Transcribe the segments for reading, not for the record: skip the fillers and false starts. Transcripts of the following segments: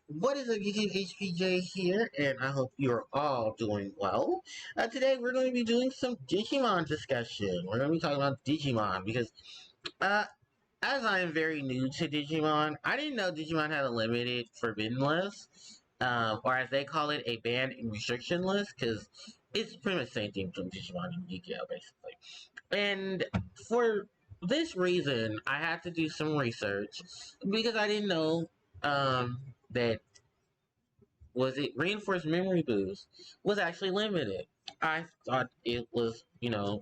What is up, YouTube? HPJ here, and I hope you're all doing well. Today, we're going to be doing some Digimon discussion. We're going to be talking about Digimon because, uh, as I am very new to Digimon, I didn't know Digimon had a limited forbidden list, or as they call it, a ban and restriction list, because it's pretty much the same thing from Digimon and Yu-Gi-Oh, basically. And for this reason, I had to do some research because I didn't know that was it reinforced memory boost was actually limited. I thought it was,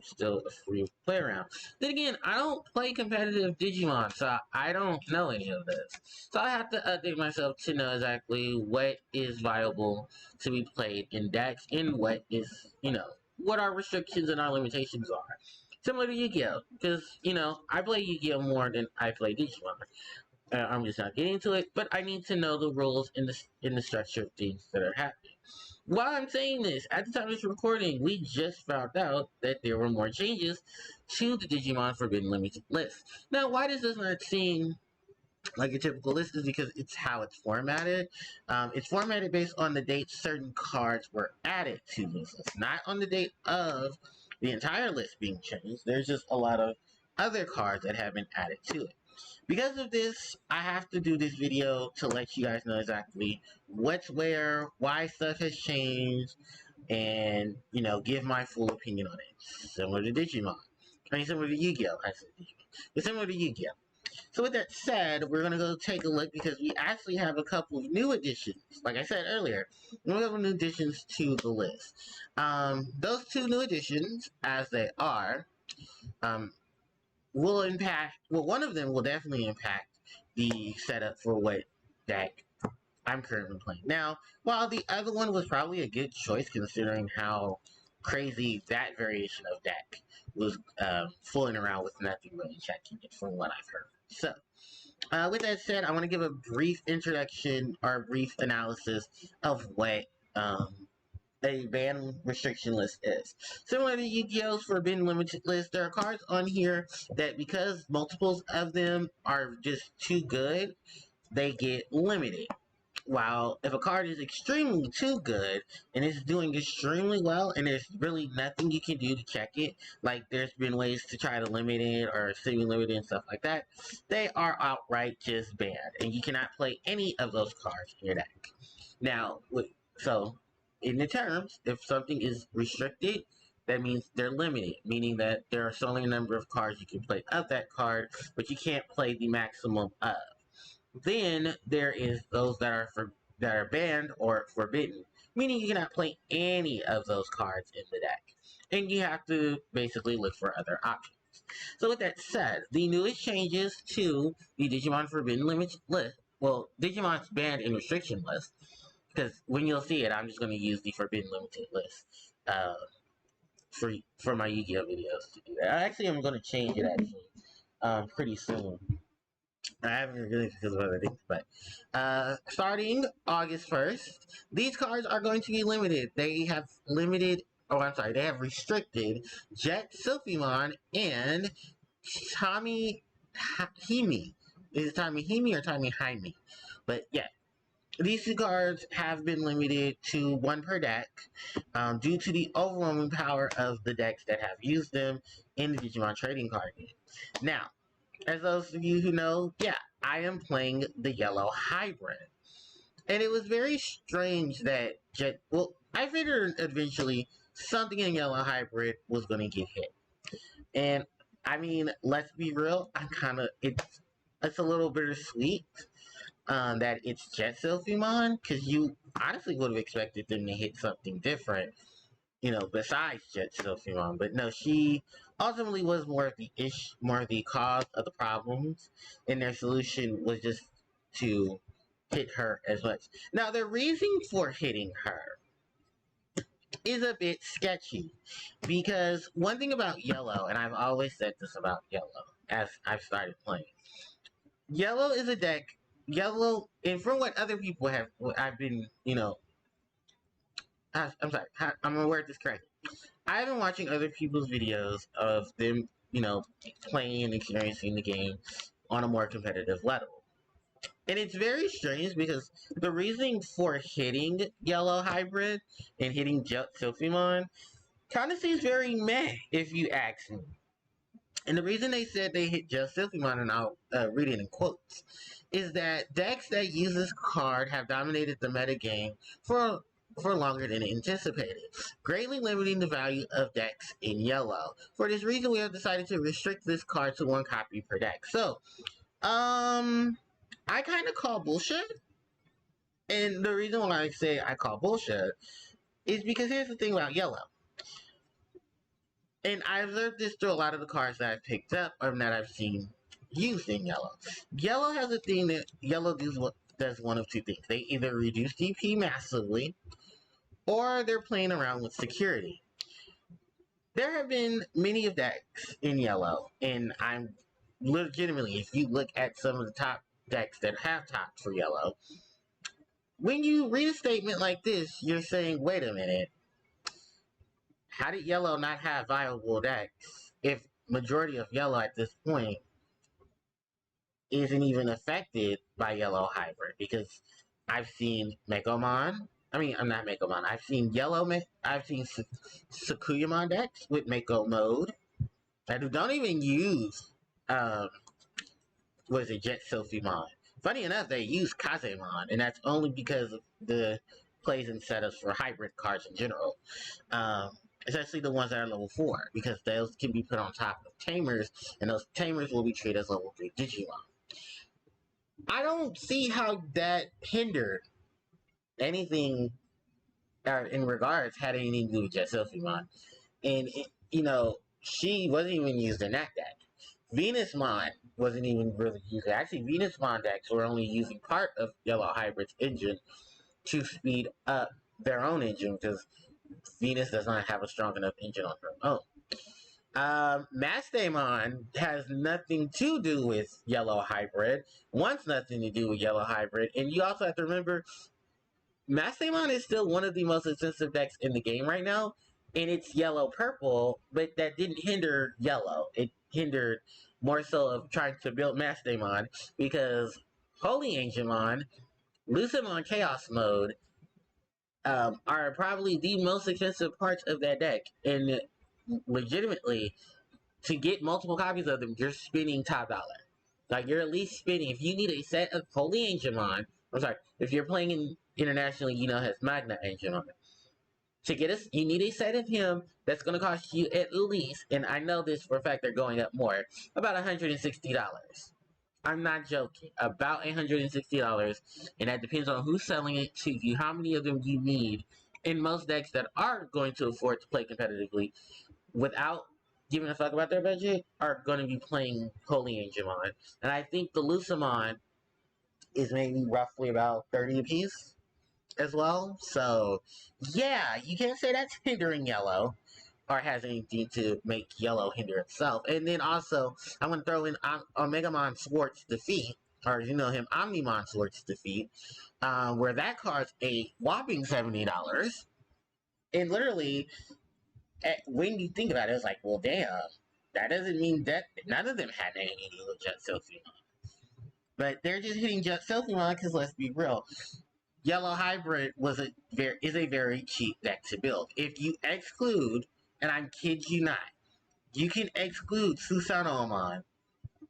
still a free play around. Then again, I don't play competitive Digimon, so I don't know any of this. So I have to update myself to know exactly what is viable to be played in decks and what is, what our restrictions and our limitations are. Similar to Yu-Gi-Oh! Because, I play Yu-Gi-Oh! More than I play Digimon. I'm just not getting into it, but I need to know the rules in the structure of things that are happening. While I'm saying this, at the time of this recording, we just found out that there were more changes to the Digimon Forbidden Limited list. Now, why does this not seem like a typical list is because it's how it's formatted. It's formatted based on the date certain cards were added to this list, not on the date of the entire list being changed. There's just a lot of other cards that have been added to it. Because of this, I have to do this video to let you guys know exactly what's where, why stuff has changed, and, give my full opinion on it. Similar to Digimon. I mean, similar to Yu-Gi-Oh! I said Digimon. But similar to Yu-Gi-Oh! So with that said, we're going to go take a look because we actually have a couple of new additions. Like I said earlier, we have new additions to the list. Those two new additions, as they are, um, will impact, well, one of them will definitely impact the setup for what deck I'm currently playing. Now, while the other one was probably a good choice considering how crazy that variation of deck was fooling around with nothing really checking it from what I've heard. So, with that said, I want to give a brief introduction or a brief analysis of what a ban restriction list is. Similar to Yu-Gi-Oh's Forbidden Limited list, there are cards on here that because multiples of them are just too good, they get limited. While if a card is extremely too good and it's doing extremely well and there's really nothing you can do to check it, like there's been ways to try to limit it or semi-limit it and stuff like that, they are outright just banned and you cannot play any of those cards in your deck. Now, so in the terms, if something is restricted, that means they're limited, meaning that there are only a number of cards you can play of that card, but you can't play the maximum of. Then there is those that are banned or forbidden, meaning you cannot play any of those cards in the deck, and you have to basically look for other options. So with that said, the newest changes to the Digimon Forbidden Limited list, well, Digimon's banned and restriction list, because when you'll see it, I'm just going to use the Forbidden Limited list for my Yu-Gi-Oh videos to do that. Actually, I'm going to change it pretty soon. I haven't really because of other things, but starting August 1st, these cards are going to be limited. They have limited, oh, I'm sorry, they have restricted Jet Silphymon and Tommy Himi. Is it Tommy Himi or Tommy Jaime? But yeah, these two cards have been limited to one per deck due to the overwhelming power of the decks that have used them in the Digimon trading card game. Now, as those of you who know, yeah, I am playing the yellow hybrid. And it was very strange that well, I figured eventually something in yellow hybrid was going to get hit. And, I mean, let's be real, it's a little bittersweet that it's Jet Silphymon, because you honestly would have expected them to hit something different, besides Jet Silphymon. But no, she ultimately was more the cause of the problems, and their solution was just to hit her as much. Now, the reason for hitting her is a bit sketchy, because one thing about Yellow, and I've always said this about Yellow as I've started playing, Yellow is a deck. Yellow, and from what other people have, I've been, I'm sorry, I'm gonna word this correctly. I've been watching other people's videos of them, playing and experiencing the game on a more competitive level. And it's very strange because the reasoning for hitting Yellow Hybrid and hitting Silphimon kind of seems very meh, if you ask me. And the reason they said they hit just Silphimon, and I'll read it in quotes, is that decks that use this card have dominated the metagame for longer than anticipated, greatly limiting the value of decks in yellow. For this reason, we have decided to restrict this card to one copy per deck. So, I kind of call bullshit. And the reason why I say I call bullshit is because here's the thing about yellow. And I observed this through a lot of the cards that I've picked up or that I've seen used in yellow. Yellow has a thing that yellow does one of two things. They either reduce DP massively or they're playing around with security. There have been many of decks in yellow, and I'm legitimately, if you look at some of the top decks that have topped for yellow, when you read a statement like this, you're saying, wait a minute, how did yellow not have viable decks if majority of yellow at this point isn't even affected by yellow hybrid? Because I've seen Mekomon. I mean, I'm not Mekomon. I've seen I've seen Sakuyamon decks with Mako mode that don't even use um, what is it, Jet Silphimon. Funny enough, they use Kazemon, and that's only because of the plays and setups for hybrid cards in general. Um, Especially the ones that are level 4, because those can be put on top of Tamers, and those Tamers will be treated as level 3 Digimon. I don't see how that hindered anything in regards had anything to do with Jet Silphimon. And, she wasn't even used in that deck. Venusmon wasn't even really used. Actually, Venusmon decks were only using part of Yellow Hybrid's engine to speed up their own engine because Venus does not have a strong enough engine on her own. Mastamon has nothing to do with Yellow Hybrid, wants nothing to do with Yellow Hybrid, and you also have to remember Mastamon is still one of the most expensive decks in the game right now, and it's yellow-purple, but that didn't hinder yellow. It hindered more so of trying to build Mastamon because Holy Angemon, Lucemon Chaos Mode, are probably the most expensive parts of that deck, and legitimately, to get multiple copies of them, you're spending top dollar. Like, you're at least spending, if you need a set of Holy Angemon, I'm sorry, if you're playing in internationally, has Magna Angemon. To get us, you need a set of him that's going to cost you at least, and I know this for a fact they're going up more, about $160. I'm not joking. About $160, and that depends on who's selling it to you, how many of them you need. In most decks that are going to afford to play competitively without giving a fuck about their budget are going to be playing Holy Angemon. And I think the Lucemon is maybe roughly about 30 apiece as well. So, yeah, you can't say that's hindering yellow or has anything to make yellow hinder itself. And then also, I'm going to throw in Omegamon Swart's Defeat, or him, Omnimon Swart's Defeat, where that costs a whopping $70. And literally, when you think about it, it's like, well, damn, that doesn't mean that none of them had anything to do with Jet Silphimon. But they're just hitting Jet Silphimon because let's be real, Yellow Hybrid is a very cheap deck to build. If you exclude, and I kid you not, you can exclude Susanomon,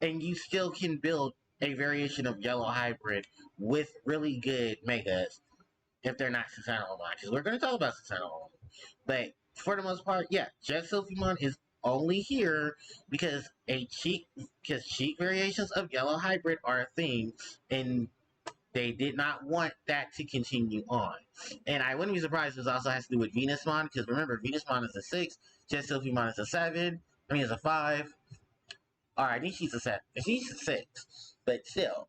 and you still can build a variation of Yellow Hybrid with really good megas if they're not Susanomon. Because we're going to talk about Susanomon. But for the most part, yeah, Jet Silphimon is only here because cheap variations of Yellow Hybrid are a thing, and they did not want that to continue on. And I wouldn't be surprised if this also has to do with Venusmon, because remember, Venusmon is a 6, Jet Silphimon is a 7, I mean, it's a 5. Alright, I think she's a 7. She's a 6. But still,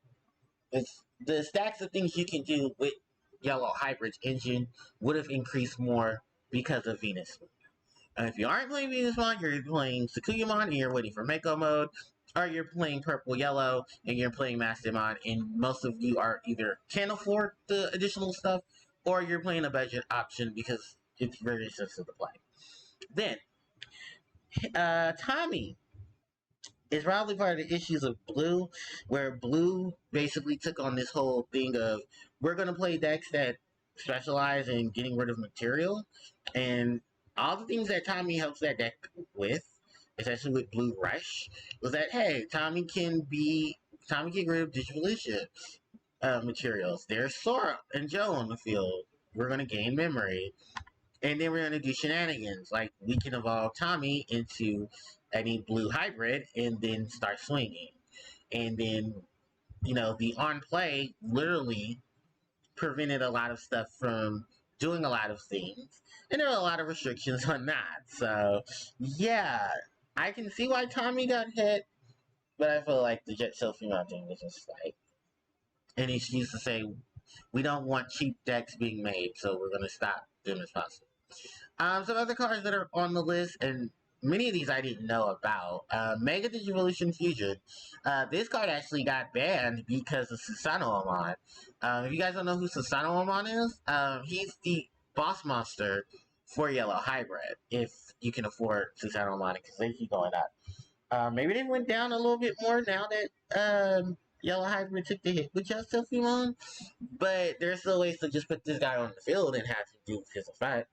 it's the stacks of things you can do with Yellow Hybrid's engine would have increased more because of Venusmon. And if you aren't playing Venusmon, you're playing Sakuyamon and you're waiting for Mako mode, or you're playing Purple Yellow and you're playing Mastamon, and most of you are either can't afford the additional stuff, or you're playing a budget option because it's very expensive to play. Then, Tommy. It's probably part of the issues of Blue, where Blue basically took on this whole thing of we're gonna play decks that specialize in getting rid of material, and all the things that Tommy helps that deck with, especially with Blue Rush, was that hey, Tommy can get rid of digivolution materials. There's Sora and Joe on the field. We're gonna gain memory. And then we're gonna do shenanigans. Like we can evolve Tommy into any blue hybrid and then start swinging. And then, the on play literally prevented a lot of stuff from doing a lot of things. And there are a lot of restrictions on that. So, yeah, I can see why Tommy got hit, but I feel like the Jet Selfie Mountain was just like, and he used to say, we don't want cheap decks being made, so we're going to stop them as possible. Some other cards that are on the list, and many of these I didn't know about. Mega Digivolution Fusion. This card actually got banned because of Susano Amon. If you guys don't know who Susano Amon is, he's the boss monster for Yellow Hybrid. If you can afford Susano Amon, because they keep going up. Maybe they went down a little bit more now that Yellow Hybrid took the hit with Just Selfie, but there's still ways to just put this guy on the field and have him do his effect.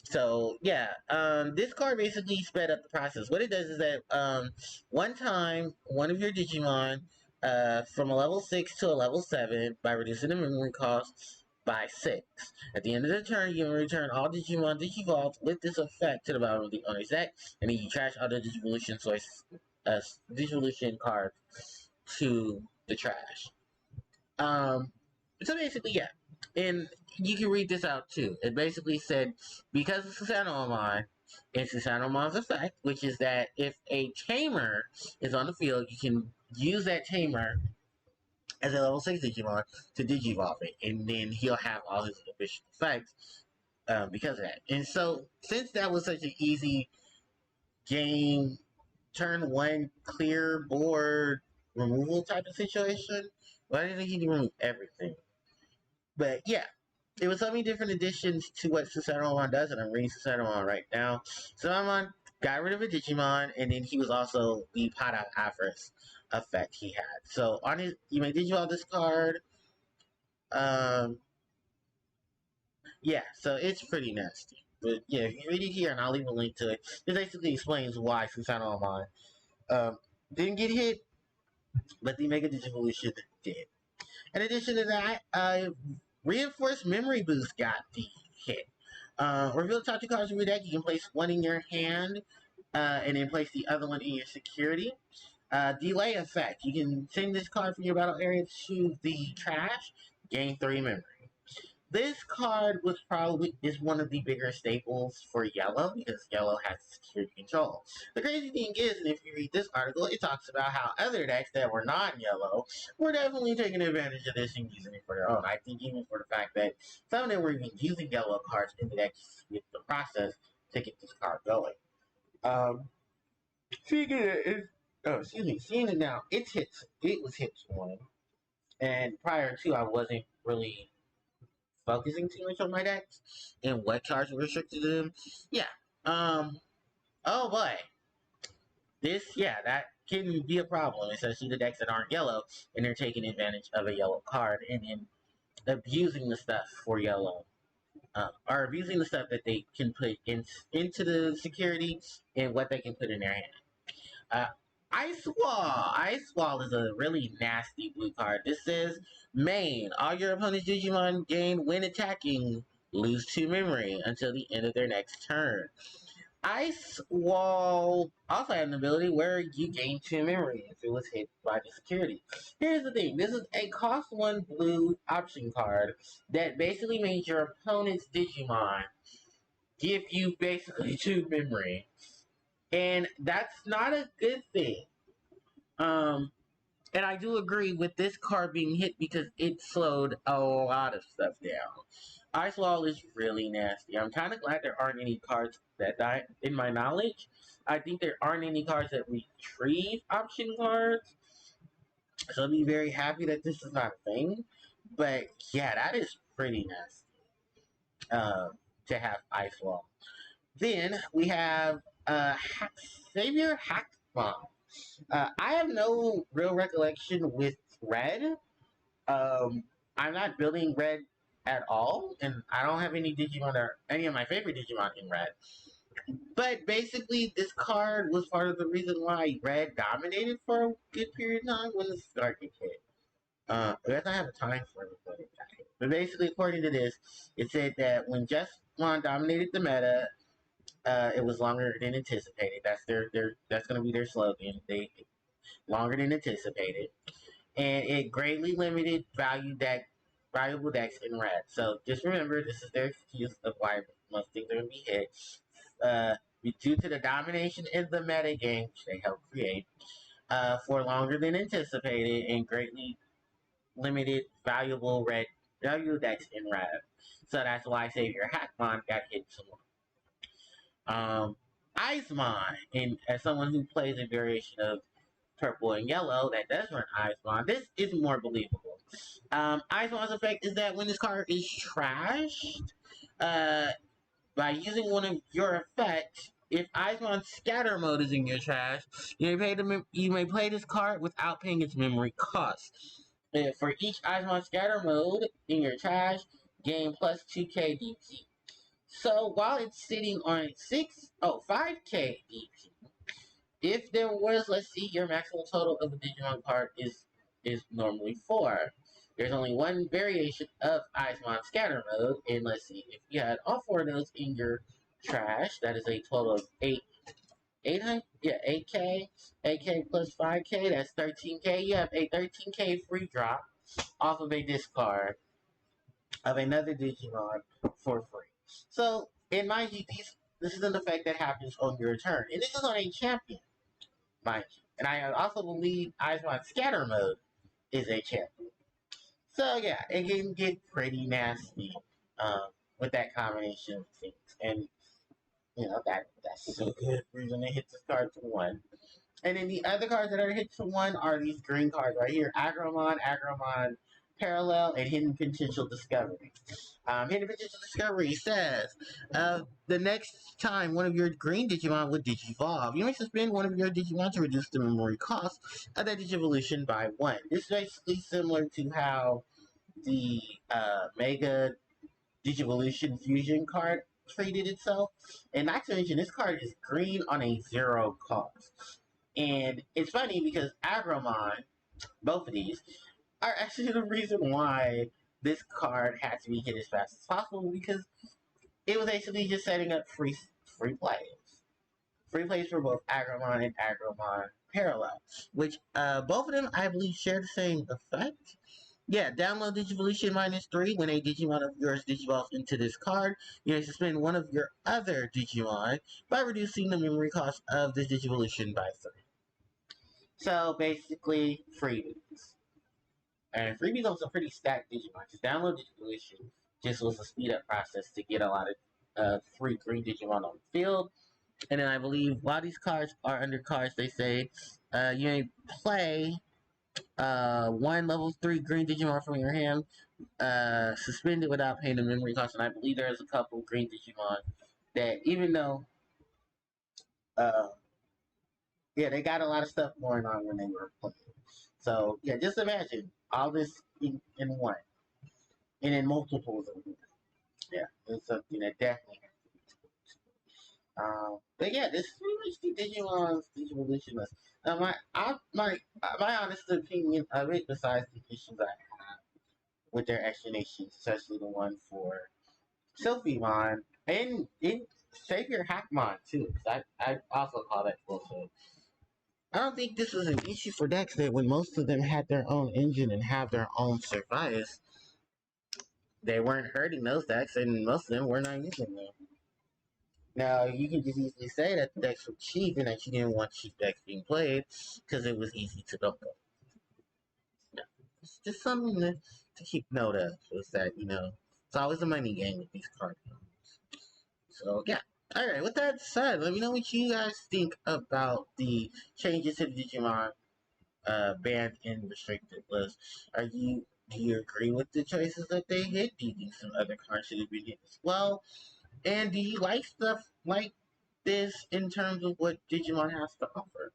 So yeah, this card basically sped up the process. What it does is that one time, one of your Digimon from a level 6 to a level 7 by reducing the memory cost by 6. At the end of the turn, you can return all Digimon Digivolved with this effect to the bottom of the owner's deck, and then you trash all the Digivolution cards to the trash. So basically, yeah. And you can read this out too. It basically said because of Susanomon and Susanomon's effect, which is that if a tamer is on the field, you can use that tamer as a level 6 Digimon to Digivolve it, and then he'll have all his efficient effects because of that. And so, since that was such an easy game, turn one clear board removal type of situation, well, I didn't think he can remove everything. But yeah, it was so many different additions to what Susanomon does, and I'm reading Susanomon right now. Susanomon got rid of a Digimon, and then he was also the pot out Avarice effect he had. So on his, you may Digivolve this card. Um, yeah, so it's pretty nasty. But yeah, if you read it here, and I'll leave a link to it. It basically explains why Susanomon didn't get hit, but the Mega Digivolution did. In addition to that, Reinforced Memory Boost got the hit. Reveal top 2 cards from your deck. You can place one in your hand, and then place the other one in your security. Delay effect. You can send this card from your battle area to the trash. Gain 3 memory. This card is one of the bigger staples for Yellow because Yellow has security control. The crazy thing is, and if you read this article, it talks about how other decks that were not Yellow were definitely taking advantage of this and using it for their own. I think even for the fact that some of them were even using Yellow cards in the deck with the process to get this card going. Seeing it now, it was hits one, and prior to I wasn't really focusing too much on my decks and what cards were restricted to them. Yeah. Oh boy. That can be a problem, especially the decks that aren't yellow and they're taking advantage of a yellow card and then abusing the stuff for yellow. Or abusing the stuff that they can put into the security and what they can put in their hand. Uh, Ice Wall. Ice Wall is a really nasty blue card. This says, main, all your opponent's Digimon gain when attacking, lose 2 memory until the end of their next turn. Ice Wall also had an ability where you gain 2 memory if it was hit by the security. Here's the thing. This is a cost 1 blue option card that basically makes your opponent's Digimon give you basically 2 memory. And that's not a good thing. And I do agree with this card being hit because it slowed a lot of stuff down. Ice Wall is really nasty. I'm kind of glad there aren't any cards that die, in my knowledge. I think there aren't any cards that retrieve option cards. So I'll be very happy that this is not a thing. But yeah, that is pretty nasty to have Ice Wall. Then we have Savior Hackmon. I have no real recollection with Red. Um, I'm not building Red at all, and I don't have any Digimon or any of my favorite Digimon in Red. But basically, this card was part of the reason why Red dominated for a good period of time when the start hit. I guess I have a time for it, but basically, according to this, it said that when Jesmon dominated the meta, it was longer than anticipated. That's going to be their slogan. They longer than anticipated, and it greatly limited valuable decks in red. So just remember, this is their excuse of why most things are going to be hit. Uh, Due to the domination in the meta game, which they helped create, for longer than anticipated, and greatly limited valuable decks in red. So that's why Savior Hackmon got hit so Icemon, and as someone who plays a variation of purple and yellow that does run Icemon, this is more believable. Icemon's effect is that when this card is trashed, uh, by using one of your effects, if Icemon Scatter Mode is in your trash, you may play this card without paying its memory cost. For each Icemon Scatter Mode in your trash, gain plus 2k DP. So while it's sitting on 5k DP, if there was, let's see, your maximum total of a Digimon card is normally 4. There's only one variation of Icemon Scatter Mode, and let's see, if you had all 4 of those in your trash, that is a total of 8k, 8k plus 5k, that's 13k. You have a 13k free drop off of a discard of another Digimon for free. So, and mind you, this is an effect that happens on your turn, and this is on a champion, mind you. And I also believe Icemon Scatter Mode is a champion. So yeah, it can get pretty nasty um, with that combination of things, and that's a good reason to hit the card to 1. And then the other cards that are hit to 1 are these green cards right here: Agromon Parallel, and Hidden Potential Discovery. Hidden Potential Discovery says, the next time one of your green Digimon would Digivolve, you may suspend one of your Digimon to reduce the memory cost of that Digivolution by 1. This is basically similar to how the Mega Digivolution Fusion card treated itself. And not to mention, this card is green on a 0 cost. And it's funny because Agromon, both of these, are actually the reason why this card had to be hit as fast as possible, because it was basically just setting up free plays. Free plays for both Agromon and Agromon Parallel, which both of them I believe share the same effect. Yeah, download Digivolution -3 when a Digimon of yours digivolves into this card. You may suspend one of your other Digimon by reducing the memory cost of this Digivolution by 3. So basically, freebies. And freebies on some pretty stacked Digimon. Just download Digivolution just was a speed up process to get a lot of free green Digimon on the field. And then I believe while these cards are under cards, they say you may play one level 3 green Digimon from your hand, suspended without paying the memory cost. And I believe there's a couple green Digimon that, even though, uh, yeah, they got a lot of stuff going on when they were playing. So, yeah, just imagine all this in one, and in multiples of them. Yeah, it's something that definitely has to be told. But yeah, this is pretty much the Digimon's Digivolution list. My honest opinion of it, besides the issues I have with their explanations, especially the one for Sylphimon and in Savior Hackmon too, because I also call that bullshit. I don't think this was an issue for decks that when most of them had their own engine and have their own service, they weren't hurting those decks, and most of them were not using them. Now, you can just easily say that the decks were cheap and that you didn't want cheap decks being played because it was easy to dump them. Yeah. It's just something to keep note of, is that, it's always a money game with these card games. So, yeah. Alright, with that said, let me know what you guys think about the changes to the Digimon banned and restricted list. Do you agree with the choices that they hit? Do you think some other cards should have been hit as well? And do you like stuff like this in terms of what Digimon has to offer?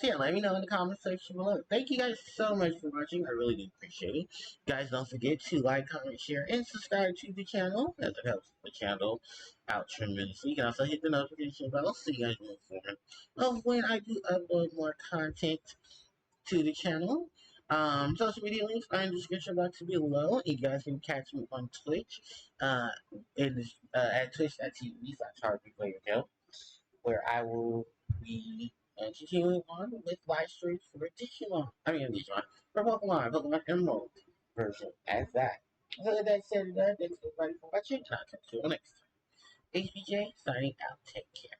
So yeah, let me know in the comment section below. Thank you guys so much for watching. I really do appreciate it. Guys, don't forget to like, comment, share, and subscribe to the channel, as it helps the channel out tremendously. You can also hit the notification bell so you guys will be informed of when I do upload more content to the channel. Social media links are in the description box below. You guys can catch me on Twitch, at twitch.tv/Harpie, where I will be continuing on with live streams for Digimon, for Pokemon Emerald version as that. So with that said, thanks everybody for watching, and I'll catch you next time. HBJ signing out. Take care.